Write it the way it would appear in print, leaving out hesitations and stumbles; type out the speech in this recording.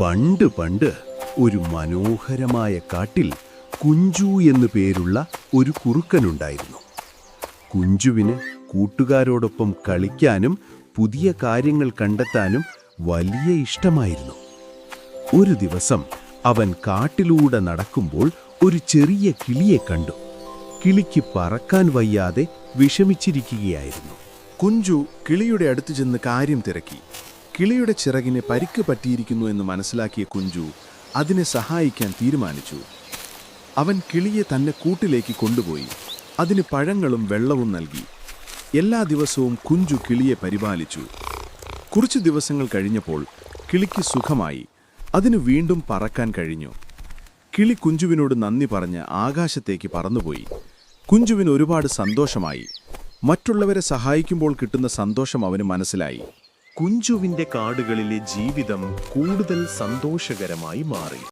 പണ്ട് പണ്ട് ഒരു മനോഹരമായ കാട്ടിൽ കുഞ്ചു എന്നു പേരുള്ള ഒരു കുറുക്കനുണ്ടായിരുന്നു. കുഞ്ചുവിന് കൂട്ടുകാരോടൊപ്പം കളിക്കാനും പുതിയ കാര്യങ്ങൾ കണ്ടെത്താനും വലിയ ഇഷ്ടമായിരുന്നു. ഒരു ദിവസം അവൻ കാട്ടിലൂടെ നടക്കുമ്പോൾ ഒരു ചെറിയ കിളിയെ കണ്ടു. കിളിക്ക് പറക്കാൻ വയ്യാതെ വിഷമിച്ചിരിക്കുകയായിരുന്നു. കുഞ്ചു കിളിയുടെ അടുത്ത് ചെന്ന് കാര്യം തിരക്കി. കിളിയുടെ ചിറകിന് പരിക്ക് പറ്റിയിരിക്കുന്നു എന്ന് മനസ്സിലാക്കിയ കുഞ്ചു അതിനെ സഹായിക്കാൻ തീരുമാനിച്ചു. അവൻ കിളിയെ തന്നെ കൂട്ടിലേക്ക് കൊണ്ടുപോയി അതിന് പഴങ്ങളും വെള്ളവും നൽകി. എല്ലാ ദിവസവും കുഞ്ചു കിളിയെ പരിപാലിച്ചു. കുറച്ചു ദിവസങ്ങൾ കഴിഞ്ഞപ്പോൾ കിളിക്ക് സുഖമായി. അതിന് വീണ്ടും പറക്കാൻ കഴിഞ്ഞു. കിളി കുഞ്ചുവിനോട് നന്ദി പറഞ്ഞ് ആകാശത്തേക്ക് പറന്നുപോയി. കുഞ്ചുവിന് ഒരുപാട് സന്തോഷമായി. മറ്റുള്ളവരെ സഹായിക്കുമ്പോൾ കിട്ടുന്ന സന്തോഷം അവന് മനസ്സിലായി. കുഞ്ചുവിന്റെ കാടുകളിലെ ജീവിതം കൂടുതൽ സന്തോഷകരമായി മാറി.